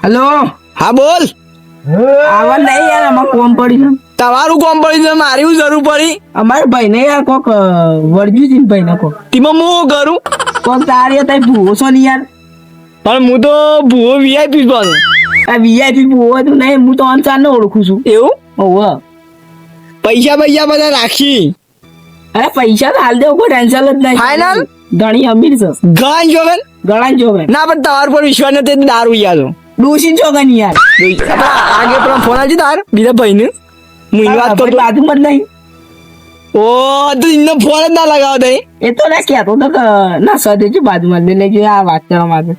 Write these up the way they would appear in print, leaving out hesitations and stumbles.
Hello. હા બોલ. આવા નહીં યાર, અમારે કોમ પડી છે. તમારું કોમ પડી છે, મારી શું જરૂર પડી? અમારે ભાઈ ને યાર કોક વળગ્યું છે ભાઈ ને કોક તેમાં હું કરું? તારી હતા ભૂવો છો ને યાર. પણ હું તો ભૂવો વીઆઈપી છું. આ વીઆઈપી ભૂવો તો નહીં, હું તો અંચાર ને ઓળખું છું. એવું? ઓહો. પૈસા બધા રાખી. અરે પૈસા તો હાલ દેવો, કોઈ ટેન્શન જ નહીં. ફાઇનલ? ઘણી અમીર છે. ગાન જોગન? ઘણા જોગન. ના પણ તમાર પર વિશ્વાસ નથી, દારૂ યાર. ડોસી જોગન યાર. આગે પેલા ફોન આવજો તાર બીજા ભાઈ ને. હું વાત કરું બાજુમાં જ નહીં. ઓ તું ઇનો ફોન જ ના લગાવ દે. એ તો ના કહેતો તો કે ના સદે છે બાજુમાં જ લઈને આ વાત કરવા માંગે.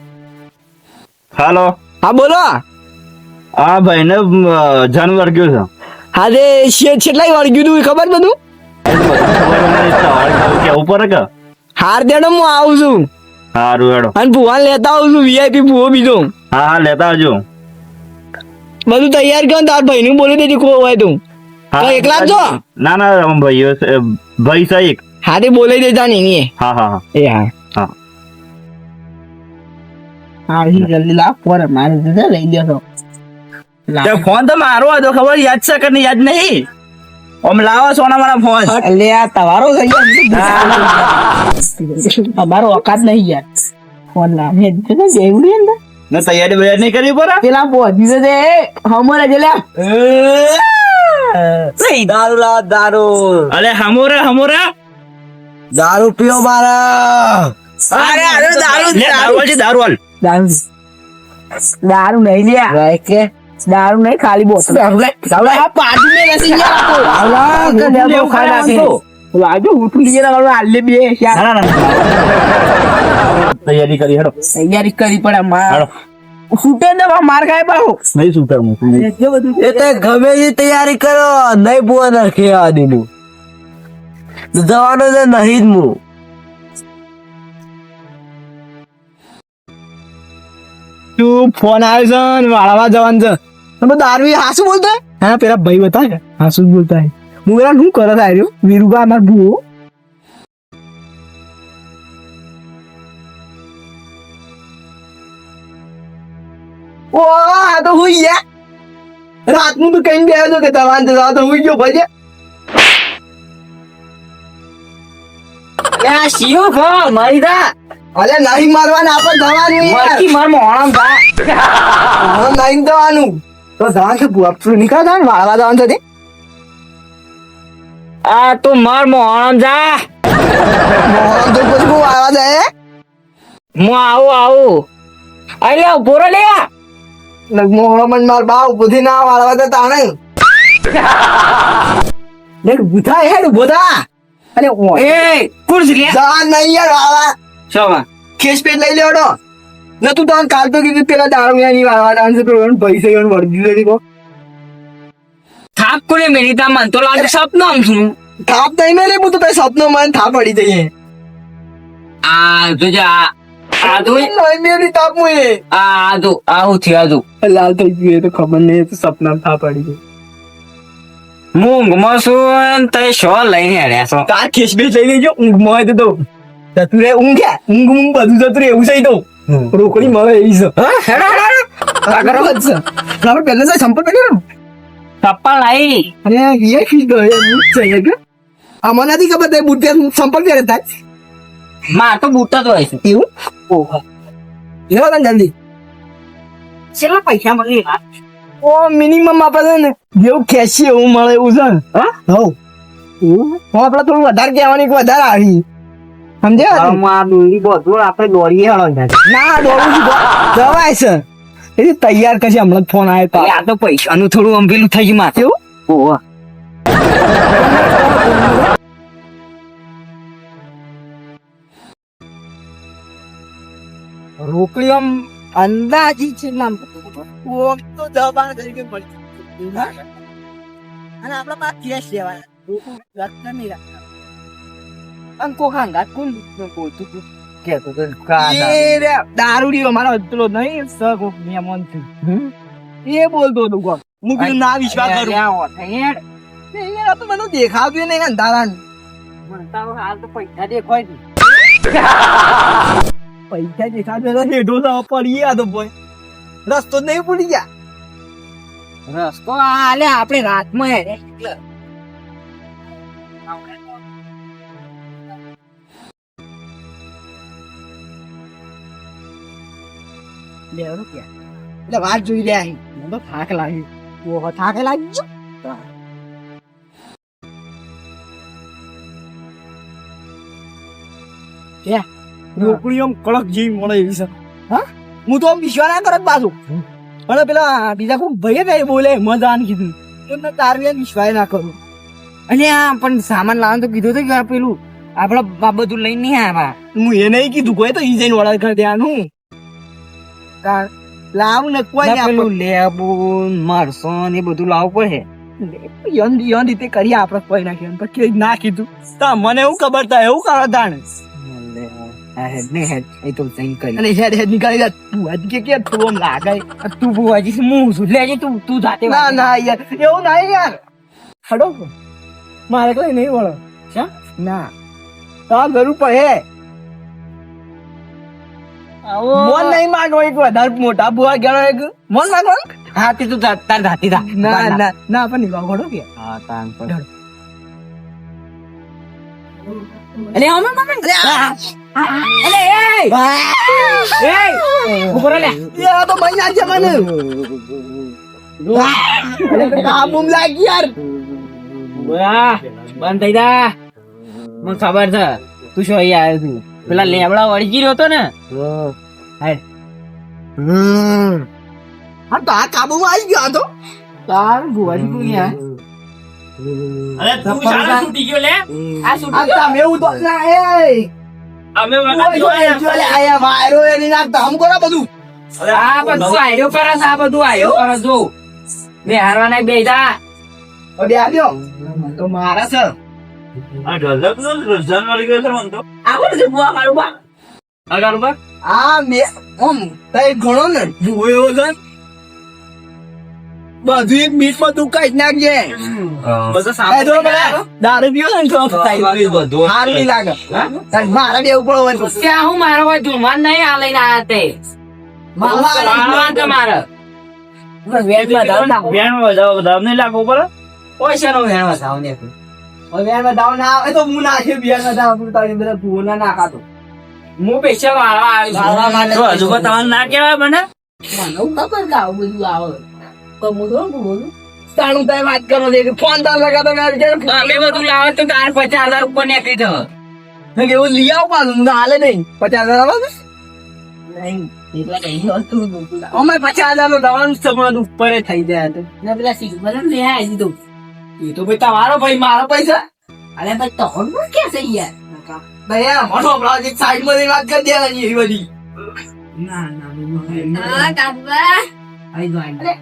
હાલો. હા બોલો. હા ભાઈ ને જાનવર ગયો છે. હા રે છેટલાય વળગ્યું તું ખબર બધું? કેવું પડે કે? હાર દેડો હું આવું છું. હારું હેડો. અને ભુવાન લેતા આવું છું, વીઆઈપી ભુવો બીજો. હા લેતા આવજો. બધું તૈયાર કર, તાર ભાઈ નું બોલી દેજો કોઈ હોય તું. તો એકલા જ છો? ના ભાઈ ભાઈ છે એક. હા તે બોલાઈ દેતા નહીં. હા હા હા એ હા હા. હા જલ્દી લાવ ફોન મારે લઈ લેતો. ફોન તો મારો હતો, ખબર યાદ છે કે યાદ નહીં? આમ લાવો સોના મારા ફોન. એટલે આ તમારો થઈ ગયો. અમારો ઓકાત નહીં યાર. ફોન લાવે જેવું ને ને તૈયારી બૈયારી નહીં કરવી પડે? પેલા પહોંચી છે હમણાં જ લ્યા. દારૂ લાવ દારૂ. અલે હમોરા દારૂ પીઓ મારા. અરે દારૂ લે દારૂ વાળી દારૂ વાળ. દારૂ નહીં લ્યા. કે દારૂ નહીં, ખાલી બોતલ. આ પાટી ને રસી લાજો ઉઠું લઈએ હાલે બે તૈયારી કરી હેડો. તૈયારી કરી પડે છૂટે ને માર ખાય બાહુ નહીં સુતા હું. એ તો ગમે તે તૈયારી કરો, નહીં બુઆ નાખે આદી નું જવાનો તો નહીં જ હું. તું ફોન આવ્યો છે ને વાળવા જવાનું છે. તમે દારૂ હાસુ બોલતા? હા પેલા ભાઈ બતા હાસુ જ બોલતા. હું પેલા શું કરે આવ્યો વીરુબા અમાર ભૂવો. ઓ આ તો હુઈ ગયા. રાતનું તો કઈ બેહ્યો તો કે તમારે તો હુઈ ગયો ભાઈ. આ શિયો ખા મારી દા. અરે નહીં મારવાના, આપણે જવાનું મરકી માર મોણમ દા. નહીં જવાનું તો જવાનું છે ભૂવા નીકળતા ને વાળવા જવાનું છે. આ તો માર મોણમ જા. મોહન તો પછી બહુ વાળવા જાય. હું આવું અરે ઉભો લે. મોહમ્મદ માર બાવ બુધી ના વાળવા દે તાણે. દેખ બુધા હેડ બુધા. અરે એ કુર્સ લે. જા નહીં યાર વાળવા. શોમાં કેસ પેટ લઈ લેવડો. ન તું તો કાલ તો કીધું પેલા દારૂ ની વાળવા ડાન્સ તો પૈસા ગણ વળગી ગઈ કો. થાપ કોને મેરી તા મન તો લાગે સપનું આમ છું. થાપ નહીં મેલે હું તો સપનો માં થાપ પડી જઈએ. આ તો જા આ તો નહીં મેલી થાપ મુએ. આ તો આવું થયું આ તો લાલ થઈ ગયું તો ખબર નહીં, તો સપના થાપ પડી ગઈ. મૂંગમાં શું તે શો લઈને હેડ્યા છો. તાર કેસ બેસ લઈ લેજો. ઊંઘમાં હોય તો જતું રે. ઊંઘ્યા ઊંઘ બધું જતું રે એવું છે. તો રોકડી મળે એવી છે. હા હેડા આગળ જ છે. આપણે પહેલા જાય સંપર્ક કર્યો ને. ચપ્પલ લાઈ. અરે યાર ફીસ ગયો છે કે આમાં નથી ખબર તે બુટ સંપર્ક કરે થાય. માં તો બૂટા તો હોય છે. એવું ઓહો એવો તને જલ્દી કેટલા પૈસા મળી ઓ મિનિમમ આપણે ને જેવું ખેંચીએ એવું મળે એવું છે. હા હવ આપણે થોડું વધારે કહેવાની વધારે આવી સમજ્યા? દોરી બધું આપણે દોડીએ હળો ના દોડું છું જવાય છે. એ તૈયાર કરશે હમણાં જ ફોન આવ્યો તો. આ તો પૈસાનું થોડું અમભેલું થઈ ગયું માથે. ઓહો રોકડી આમ અંદાજી છે નામ ઓમ તો દબાણ તરીકે મળી અને આપણા પાસે કેશ લેવાના રોકડી રાખતા નહીં રાખતા. અંકો ખાંગા કોણ બોલતું તું કેતો તો દારૂડીઓ મારો પેલો નહીં સગ મેમન થી એ બોલતો હતો કોણ. હું કીધું ના વિશ્વાસ કરું. એ તો મને દેખાતું નહીં અંધારા. હાલ તો પૈસા દેખાય છે. પૈસા દેખાતો હેઠો તો પડીએ આ તો ભાઈ રસ્તો જ નહીં ભૂલી ગયા. રસ્તો આલે આપણે રાતમાં હેડે એટલે. એટલે વાત જોઈ રહ્યા અહીં. મને તો થાક લાગ્યો. ઓહો, થાક લાગી ગયો. રોકડી આમ કડક જેવી મળે એવી છે. હા, હું તો આમ વિશ્વાસ ના કરત પાછું. અને પેલા બીજા કોઈ ભાઈ ને બોલે મજા કીધું એમને તારવી વિશ્વાસ ના કરું. અને આ પણ સામાન લાવવાનું તો કીધું હતું કે આ પેલું આપડે બધું લઈને નહીં આવ્યા. હું એ નહીં કીધું કોઈ તો ઈ જઈને વડા કરી દેવાનું. લાવું ને કોઈ ના, પેલું લેબુ મરસો ને એ બધું લાવવું પડે. યન રીતે કરીએ આપણે કોઈ નાખીએ પછી ના કીધું તા મને એવું ખબર તા એવું કરો તાણે. આ હેડ ને હેડ એ તો જઈને કરી. અને હેડ હેડ નીકળી જા તું હજી કે તું આમ લાગે. તું બુવાજી હું છું લેજે તું જાતે ના ના યાર એવું નહીં યાર. હડો મારે કઈ નહીં વળો. શા? ના તાર જરૂર પડે. મોન નહીં માંગો એક વધારે મોટા બુવા ગયો એક મોન માંગો. હા તે તું તાર જાતી થા. ના ના ના પણ નહીં ઘડો કે હા તાન પર અલે આમાં મામા અલે એ ઉપર લે એ આ તો મહિના છે મને. અરે કામ બૂમ લાગી યાર. વાહ બંધ થઈ જા. મને ખબર છે તું શું અહીં આવ્યો તું. પેલા લેબડા વળગી રહ્યો હતો ને. હેડ હા તો આ કાબુમાં આવી ગયો આ તો. તાર બુવાજી તું યાર અરે તું શાળા છૂટી ગયો લે. આ શું આ તમે એવું તો ના એ અમે ઓય વખત ઓય જોલે આયા મારો એની ના કામ કરો બધું. આ બધું આયો કરસ આ બધું આયો કરસ જો બે હારવાના બે જા અબે આલ્યો તો મારા છે. આ ગજબ નો રજાન વાળી ગયો છે મન તો. આવડ છે બુવા મારું બા અગાર ઉપર આ મે ઓમ તઈ ઘણો ને જુઓ એવો છે બધું એક મિનિટ માં તું કઈ નાખજે. બધા એ જો પેલા દારૂ પીવો ને તો થાય બધું હારું નહીં લાગે. મારા બે ઉપર હોય તો ત્યાં હું મારો હોય ધુમાન નહીં આ લઈને આયા તે મારવા તો મારે વેટમાં દાવ ના બેન વધાવ નહીં લાગવું પડે. પૈસા નો વેણવા થાવ ને હવે એમાં દાવ ના આવે તો હું નાખે બે ના દાવ હું તારી બધા ભૂલ ના નાખાતો. હું પૈસા વાળવા આવ્યો છું તો હજુ કોઈ તમને ના કહેવાય મને. મને ખબર કે આવું બધું આવે તો હું તો બોલું તાણું તઈ વાત કરો છે ફોન તાર લગાતો મેં કે અમે બધું લાવે તો તાર 50,000 ઉપર નીકળી જશે. મેં કેવું લઈ આવ પાછું હું તો હાલે નહીં 50,000 આવે નહીં એટલા કઈ વસ્તુ બોલતું અમે 50,000 નો દવાનું સમાન ઉપર થઈ જાય તો ને પેલા સીધું બધા લે આવી દીધું. એ તો ભાઈ તમારો ભાઈ મારો પૈસા અરે ભાઈ તો હું કે છે યાર દયા મોટો બ્લાઉઝ એક સાઈડ માં વાત કરી દેવાની એવી બધી. ના ના હા કાકા આઈ ગયો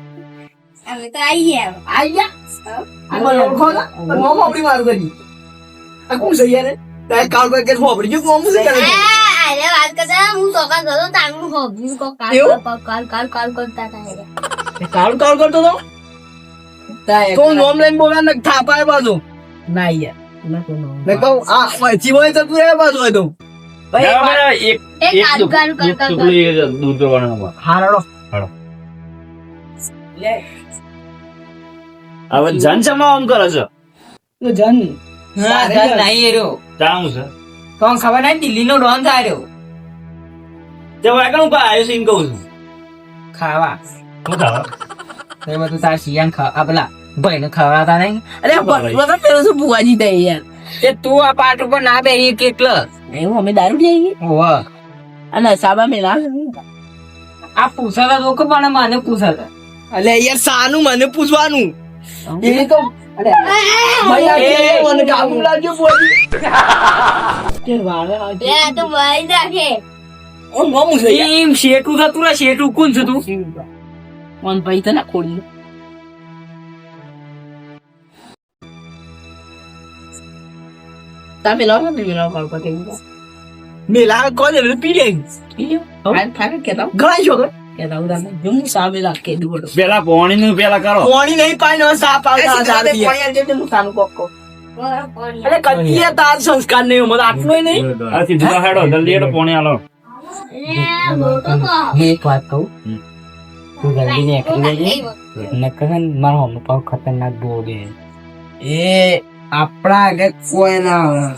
અમે તો આઈ ગયા આઈ ગયા આ મને ઓળખો ના પણ મોમ આપડી મારું કરી આ કોણ છે યાર તારે કાલ કોઈ કે ફોપડી જો મોમ શું કરે છે અરે વાત કરતા હું સોકા ગયો તાંગનું હોબ્યું કો એવું? કાલ કરતા હતા કાલ કાલ કરતો તો તો નોમ લઈને બોલા ને થાપાય બાજુ ના યાર મેં કહું આ પછી હોય તો તું એ બાજુ હોય તો એક એ કાલ કાલ કરતા દૂધ દોવાનું હારડો હવે જન જમા આમ કરે છે. તો જન હા ઘર નહીં એરો જાણું છે તો ખબર નહીં દિલ્હી નો ડોન થાય રહ્યો તે વાગણ ઉપર આવ્યો છે એમ કહું છું. ખાવા શું થાવ? એમાં તું તાર શિયાન આ પેલા ભાઈ ને ખવડાવતા નહીં. અરે ભાઈ. બધા પેલો શું બુવાજી દે યાર તે તું આ પાટ ઉપર ના બેહી કેટલ એવું અમે દારૂ લઈએ ઓહ અને સાબા મેલા આ પૂછાતા લોકો પણ મને પૂછાતા અલે યાર સાનું મને પૂછવાનું એ તો અરે ભાઈ આ કે મને કાબુ લાગ્યો બોલી કે વાળે એ તો ભાઈ રાખે ઓમ મોમું છે યાર. એમ શેઠું થતું રે શેઠું કોણ છે તું કોણ ભાઈ તને ખોડી તમે લાવો ને મેલા કોલ પર કેવું મેલા કોને પી લે આ થાકે કેતા ઘણા છોકરા કેતા ઉડા જમ સામે લા કે દુડો પેલા પોણી નું પેલા કરો. પાણી નહીં પાઈ નો સાપ આવતા હતા અરે કચ્ચી તાર સંસ્કાર નહીં મને આટલું નહીં આ સીધું હેડો જલ્દી હેડો પોણી આલો. મોટો તો એક વાત કહું તું જલ્દી નીકળી જજે નકર છે ને મારો હમણાં પાછો ખતરનાક દોડે એ આપણા આગળ કોઈ ના આવે.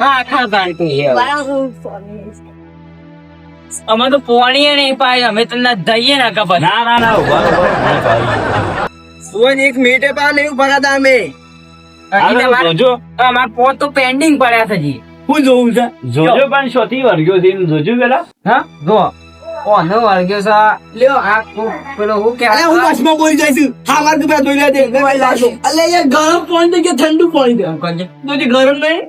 હા ખા ગાંઠું છે હવે. અમે તો પોણીએ નહીં પાય અમે તો ના દઈએ ના કબર ના ના ના ઉભા રહો, નહીં ભાઈ. કોઈ એક મિનિટે પા નહીં ઉભા હતા અમે. જોજો અમારા પોત તો પેન્ડિંગ પડ્યા છે જી હું જોઉં છે જોજો પણ શોથી વર્ગ્યો છે એમ જોજો પેલા. હા જો ઓનો વર્ગ્યો છે લ્યો આ પેલો હું કે અરે હું બસમાં બોલી જાય છું. હા મારે તું પેલા ધોઈ લેજે. અલે યાર ગરમ પાણી દે કે ઠંડુ પાણી દે? તો ગરમ નહીં.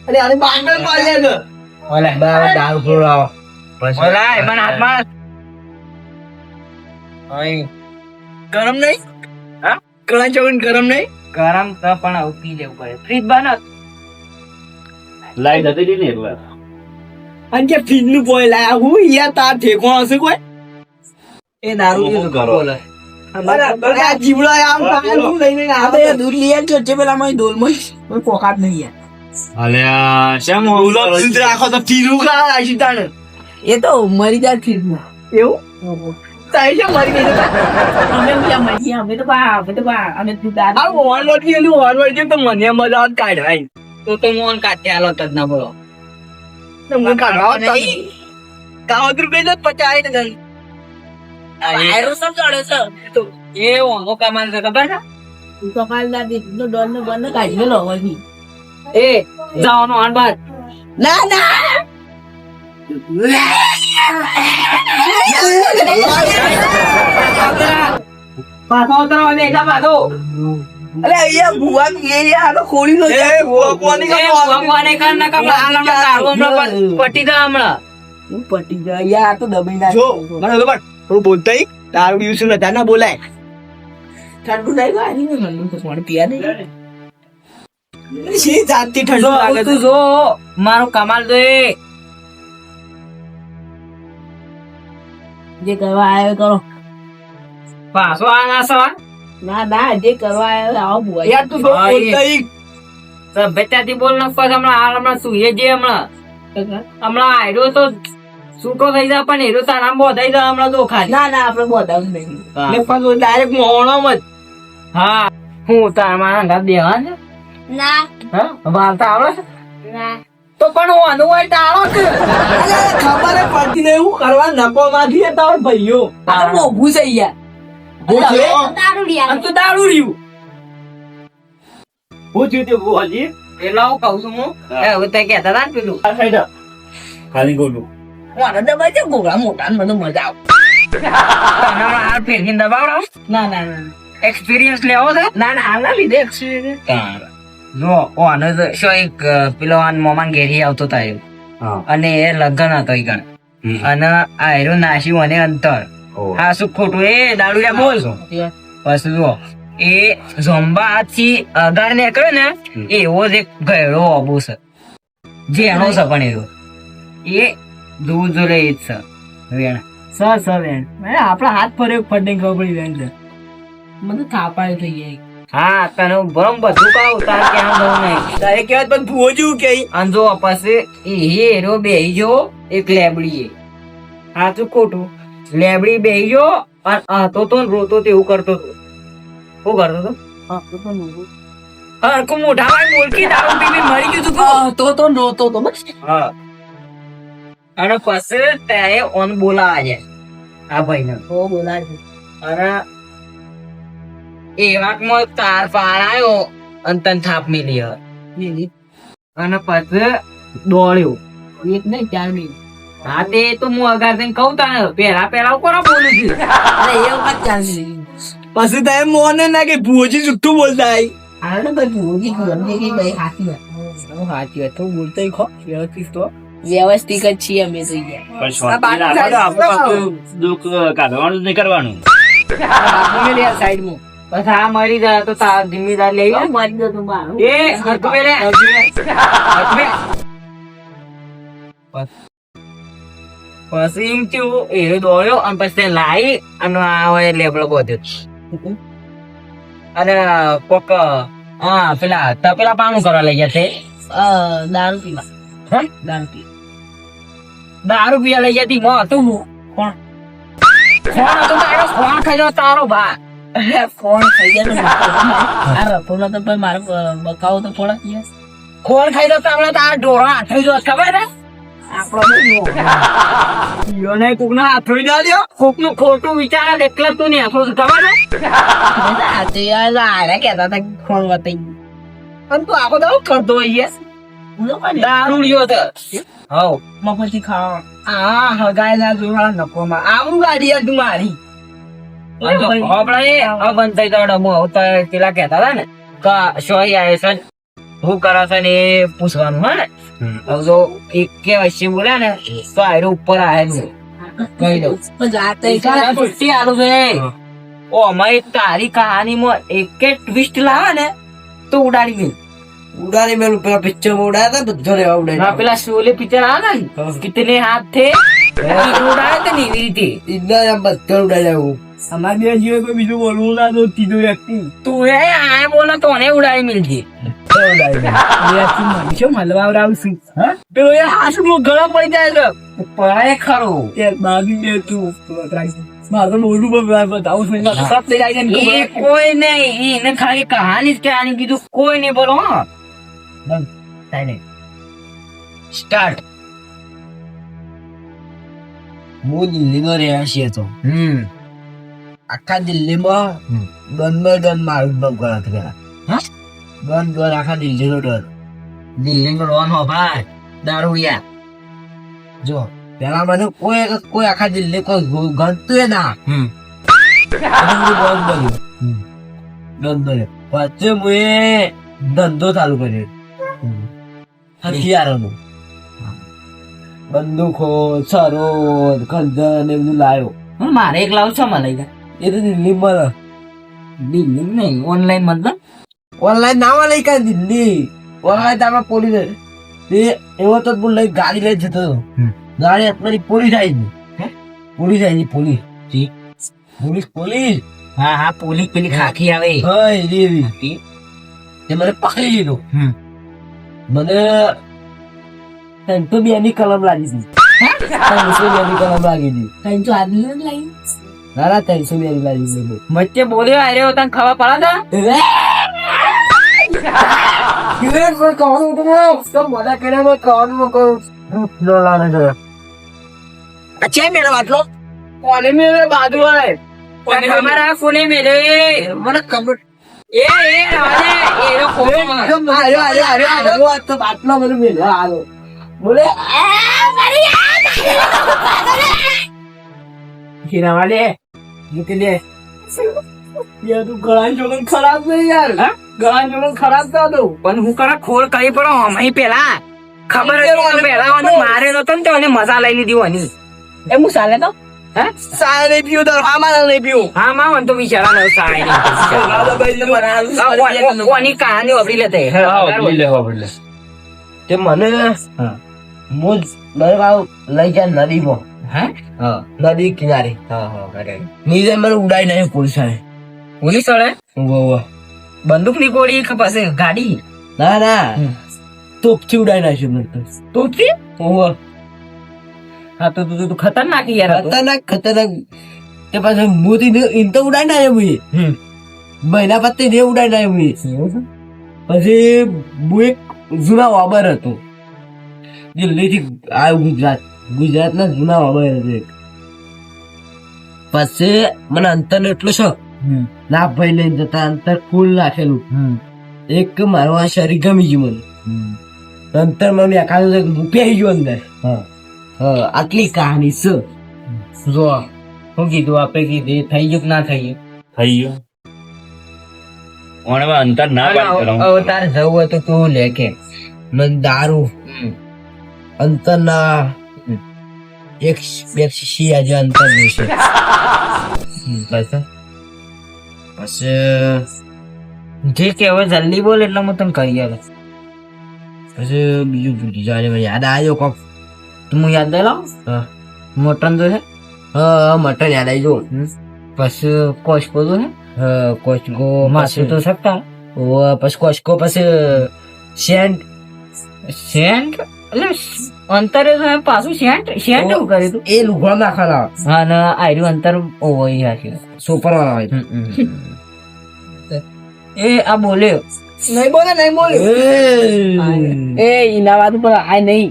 અરે આને બાંધણ પાડી લે છે. ઓલે દારૂ પીવડાવો ઓલા એમાં હાથમાં અહીં ગરમ નહીં? હા? કળા ચોકન ગરમ નહીં? ગરમ તો પણ આવું પી લેવું પડે ફ્રીજ બનો લાઈટ હતી ને એટલે. અને જે ફ્રીજ નું પોઈ લાયા હું યાર તાર ઠેકો હશે કોઈ? એ દારૂ શું કરો? બોલે અરે આ જીવડો આમ પાછું લઈને આવે. દૂધ લઈ આવજો જે પેલા માં ડોલમાં કોઈ પોકાત નહીં યાર. અલ્યા શેમ ઓલો દૂધ રાખો તો ફીરું ખા આશી તાણે. એ તો મરી જાય ફીરમાં. એવું? તાઈ છે મરી ગઈ. અમે બીજા મરી ગયા. અમે તો અમે દૂધ આ ઓનવર્ડ ગયેલું ઓનવર્ડ ગયું તો મને મજા આવત કાઢાય. તો મોહન કાઢે હાલો તજ ના બોલો મને કાઢવા નહીં. કાવતરું કઈ દે 50 ને ગઈ. આયરો સમજાડે છે. તો એ ઓનો કમાલ છે ખબર છે તું તો કાલ ના દી નો ડોન ને બંને કાઢી લો હવે. એ જાવાનો આનબાદ ના ના પાછો ઉતરવા દે એટલા પાછો અરે અહીંયા ભુવા કે યાર તો ખોડી લો. એ ભુવા કોની એ ભગવાને કર ના કપડા હાલમાં તારું હમણાં પટી દા હમણાં હું પટી ગયા યાર તો દબાઈ ના. જો મને તો થોડું બોલતા ઈ તારું દિવસ નતા ના બોલાય. ઠંડુ નહીં ગાડી ને ઠંડુ તો પાણી પીયા નહીં. શી જાતથી ઠંડુ લાગે તું જો મારો કમાલ તો એ જે કરવા આવ્યો કરો. પાછો આ ના સવા ના ના જે કરવા આવ્યો આવો ભુવા. યાર તું હા, એ. બોલતા ઈ સભ્યતાથી બોલ નાખો હમણાં હાલ હમણાં સુઈએ જે હમણાં આયરો તો છૂટો થઈ જાય પણ હીરો તારા બોધાઈ જાય હમણાં તો ખાલી ના ના આપણે બોધાવું નહીં. હા. ને પણ ડાયરેક્ટ મોહણો જ. હા હું તારા મારા અંગાત દેવા છે ના હા વાર્તા આવડે છે ના તો પણ હું અનુભવ ટાળો કે અરે ખબર જ પડતી નહીં હું કરવા નકો માંથી તાર ભાઈઓ. આ તો મોઘું છે યાર. હું થયો? દારૂ લ્યા આ તો દારૂ રહ્યું. હું થયું તે બુવાજી? પેલા હું કહું છું હું હા. હવે તે કહેતા હતા ને પેલું આ સાઈડ આ. ખાલી ગોલું. મારા દબાઈ છે ગોળા મોટા ને મને મજા આવે. તને હમણાં હાલ ફેરવીને દબાવડો ના ના ના એક્સપિરિયન્સ લેવો છે ના ના આના લીધે experience. જો ઓનો તો શું એક પેલો આન મોમાન ઘેરી આવતો તાયો હા. અને એ લગન હતો ઈ ગણ હમ. અને આ હેરો નાસી અને અંતર ઓહ. હા શું ખોટું એ દારૂડિયા બોલ પછી જુઓ એ ઝોમ્બા હાથથી અગાર નીકળ્યો ને એવો જ એક ગયડો ઓબો છે જેનો છે પણ એવો એ દૂધ જોડે એ જ છે વેણ સર સર એમ આપણા હાથ પર એક ફંડિંગ ખબર પડી જાય છે. મને થાપાય થઈ જાય. હા તને હું બરોબર બધું કહું તારે ક્યાં જવું નહીં તારે કહેવાય પણ ભૂવો જેવું કે અને જો પછી એ હેરો બેહી જો એક લેબડી સાચું ખોટું લેબડી બેહી જો અને હતો તો ને રોતો તેવું કરતો હતો શું કરતો હતો હરખું મોઢા માં બોલકી દારૂ પી પી મરી ગયું તું તો રોતો તો બસ. હા અને પછી ત્યારે ઓન બોલાવા છે આ ભાઈ ને ઓ બોલાય છે. અને એ વાતમાં તાર પાર આવ્યો અને તને થાપ મિલી હવે લીલી. અને પછી દોડ્યો એક નહીં 4 મિનિટ. હા તે તો હું અગાર થઈને કહું તાને પેલા કોનો બોલું છું અરે એ વખત 4 મિનિટ. પછી તમે મોને ના કે ભૂજી જુઠ્ઠું બોલતા આઈ. આ ને ભાઈ ભૂજી ગમે કે ભાઈ હાથી વાત. હું હાથી વાત તો બોલતા ખો વ્યવસ્થિત તો વ્યવસ્થિત જ છીએ અમે તો યાર. પણ શાંતિ રાખો તો આપણે પાછું દુઃખ કાઢવાનું જ નહીં કરવાનું. બાપુ મેલે આ સાઈડમાં. બસ આ મરી જાય તો તાર જિમ્મેદાર લઈ લે. મારી દો તું મારું. એ હરખું બે લે. પછી એમ થયું એ દોડ્યો અને પછી લાવી અને આ લેબડો બોધ્યો અને કોક હા પેલા તપેલા પાનું કરવા લઈ ગયા છે દારૂ પીવા. હે? દારૂ પીવા. દારૂ પીવા લઈ જતી માં હતું હું કોણ હતો તારો કોણ ખાઈ ગયો તારો ભા ફોન થઈ ગયા આ રફોડો તો ભાઈ મારે બકાવો તો થોડા દિવસ કોણ ખાઈ ગયો તારો તારા ઢોરા હાથ જો ખબર ને આપણો ને કોક ના હાથ જોઈ દો કોક નું ખોટું વિચાર એટલે તું ને ખબર ને આરે કહેતા હતા ફોન બતાવી પણ તું આખો દાવ કરતો હોય દારૂ લ્યો તો હવ મફતી ખાવા આ હગાય ના જોવાળા નકોમાં આવું ગાડી આ તું મારી બંધ થઈ ગયો પેલા કેતા હતા ને કે સોય આવે છે શું કરે છે ને એ પૂછવાનું હે ને હવે જો એક કે વચ્ચે બોલ્યા ને તો આયરો ઉપર આવેલું કહી દઉં જાતે છૂટી આલું છે ઓ અમારી તારી કહાનીમાં એક ટ્વિસ્ટ લાવે ને તો ઉડાડી મેં ઉડાડી મેલું પેલા પિક્ચર માં ઉડાયા હતા બધો લેવા ઉડાડી હા પેલા શોલે પિક્ચર આવે ને કિતને હાથ થે ઉડાડે તો ને એવી રીતે ઇન્ના બધો ઉડાડ્યા અમારે બે જીવે કોઈ બીજું બોલવું ના તો તીધું વ્યક્તિ તું એ આ બોલે તો ને ઉડાડી મિલજે પેલો એ હાસમાં ગળા પડી જાય છે પડાય ખરો બાગી બે તું મારું મોઢું બતાવું છું એ કોઈ નહીં એને ખાલી કહાની જ કહાની કીધું કોઈ નહીં બોલો હા સ્ટાર્ટ હું દિલ્હીમાં રહ્યા છીએ તો આખા દિલ્હીમાં ગન મારું ગન આખા દિલ્હીનો ડર દિલ્હી નો રોન હો ભાઈ દારૂડિયા જો પેલા મને કોઈ આખા દિલ્હી કોઈ ગણતું ના વચ્ચે મેં ધંધો ચાલુ કર્યો હથિયારોનો બંદૂકો સરો ખંજર ને બધું લાવ્યો મારે એક લાવ છો માં લઈ ગયા એ તો દિલ્હીમાં દિલ્હી નહીં ઓનલાઈન મતલબ ઓનલાઈન ના લઈ કા દિલ્હી ઓનલાઈન તો આપડે પોલીસ એવો તો લઈ ગાડી લઈ જતો ગાડી અત્યારે પોલીસ આવી પોલીસ આવી પોલીસ પોલીસ હા હા પોલીસ પેલી ખાખી આવે હા એવી તે મને પકડી લીધો મને 302 ની કલમ લાગી હતી 302 ની કલમ લાગી હતી 302 લાગી ના 302 ની લાગી હતી મચ્ચે બોલ્યો અરે તને ખબર પડે કોને મેળવે બાજુ કોને મેળવે મને ખબર એ બાટલો બધું મેળવા આવ્યો બોલે હીરાવાલે નીકળે યાર તું ગળા જોડન ખરાબ નહીં યાર ગળા જોડન ખરાબ તો હતું પણ હું કરા ખોલ કરી પડો અમે પેલા ખબર હતી પેલા મારે નતો ને તો એને મજા લઈ લીધી હોની એ હું ચાલે તો હે સાય નહીં પીવું તો આમાં નહીં પીવું હા માં તો બિચારા ન સાય નહીં કોની કહાની વાપરી લેતે તે મને હું લઈ જાય નદીમાં હે નદી કિનારે નીચે મને ઉડાઈ નહીં પોલીસ પોલીસ વાળે બંદૂક ની ગોળી પાસે ગાડી ના તોપથી ઉડાઈ નાખ્યું મને તો હા તો તું ખતરનાક યાર ખતરનાક તે પાછું મોતી ઇન તો ઉડાઈ ના મુએ મહિના પછી ને ઉડાઈ ના મુએ પછી હું એક જૂના વાબર હતો દિલ્હીથી આવ્યો ગુજરાત ના જૂના વાબર હતો એક પછી મને અંતર એટલો શોખ ના ભાઈ લઈને જતા અંતર ફૂલ નાખેલું એક મારું આ શરીર ગમી ગયું મને અંતર મને આખા મૂકી આવી ગયું અંદર આટલી કહાની છે જો શું કીધું આપે કીધું થઈ ગયું કે ના થઈ ગયું અંતર ના હવે તારે જવું હોય તો તું લે કે મને દારૂ અંતર ના એક બે શીશી આજે અંતર છે પછી જે કે હવે જલ્દી બોલ એટલે હું તને કહી આવે પછી બીજું ભૂલી જાય મને યાદ આવ્યો કોક તું હું યાદ દઈ લાવ મટન તો છે હા મટન યાદ આવી જો પછી કોસ્કો તો છે કોચકો માસું તો શકતા પછી કોચકો પછી સેન્ટ સેન્ટ એટલે અંતરે તો એમ પાછું શેન્ટ શેન્ટ એવું કર્યું તું. એ લુગડો નાખવાના હા ને આયરું અંતર ઓવો ઈ રાખ્યું. સુપર વાળા હોય એ આ બોલ્યો નહીં બોલે એ એના વાત ઉપર આ નહીં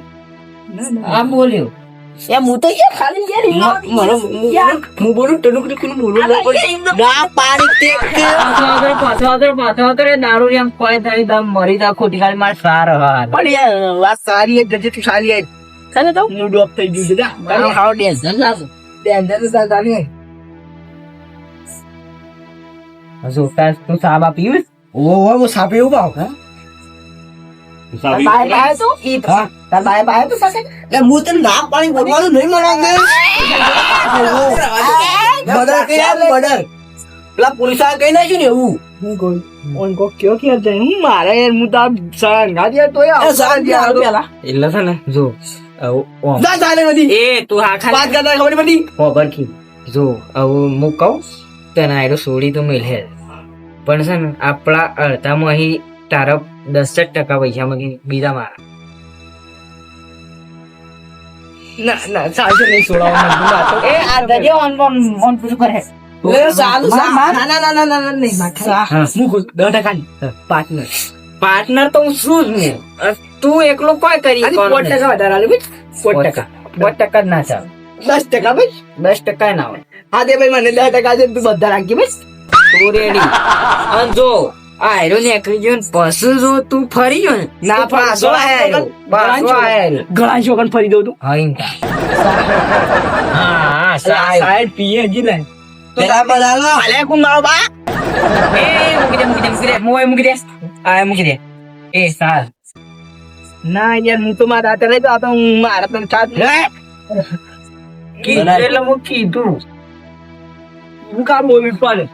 આ બોલ્યો એ હું તો યાર ખાલી યાર હું બોલું ટનુકડી કોનું બોલું ના પાડી પાછો આગળ એ દારૂ એમ કોઈ તારી દમ મરી તા ખોટી ખાલી માર સાર હા પણ યાર વાત સારી એક ગજે તું સારી આઈ ચાલે તો હું ડોપ થઈ ગયું છે જા હાવ ડેન્જર લાગો ડેન્જર તો ચાલી જો તું સાબા પીવું ઓ હું સાપે એવું પાવ હા બાય તો ઈ તાર બાય તો સાસે એટલે હું તને ના પાણી બોલવાનું નહીં મનાવે મર્ડર કે યાર મર્ડર પેલા પોલીસ આ કઈ નાખ્યું ને એવું હું કોઈ ઓન કો ક્યો કે જાય હું મારે યાર હું તો સંગા દે તો યાર સંગા દે પેલા એટલે છે ને જો જા ચાલે બધી એ તું હા વાત ખાલી કરતા ખબર બધી ખબર કી જો આવું હું કહું તને આયરો છોડી તો મિલે પણ છે ને આપણા અડધામાં અહીં તારા 10% પૈસા માંથી બીજા મારા ના સાચું નહીં છોડાવવાનું વાતો એ આ દરિયો ઓન પૂછું કરે લે ચાલુ ના નહીં હા. હું 10% પાર્ટનર પાર્ટનર તો હું છું જ ને તું એકલો કોઈ કરી અને 4% વધારે આલે ભાઈ 4% 5% જ ના ચાલે 10% ભાઈ 10% ના હોય હા દે ભાઈ મને 10% દે તું બધા રાખી બસ તું રેડી અને જો આ હેરો નીકળી ગયો ને પછી જો તું ફરી ગયો ને ના પાછો આયો ઘણા છોકરા ફરી દઉં તું હા સાહેબ સાહેબ પીએ હજી ને પેલા બધા ભલે કું મારો બા એ મૂકી દે મોય મૂકી દે આ મૂકી દે એ સાલ ના યાર હું તો મારા હાથે લઈ તો આ તો હું મારા તને સાથ કીધું એટલે હું કીધું હું કામ બોલું પડે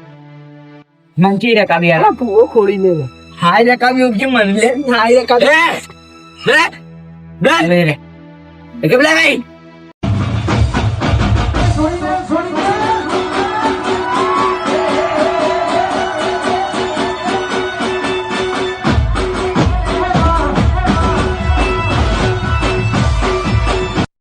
મંચી રે કાબી યાર પૂરો ખોડી દે હાય રે કામ યોગ્ય મન લે હાય રે કામ રે રે કે બોલે ભાઈ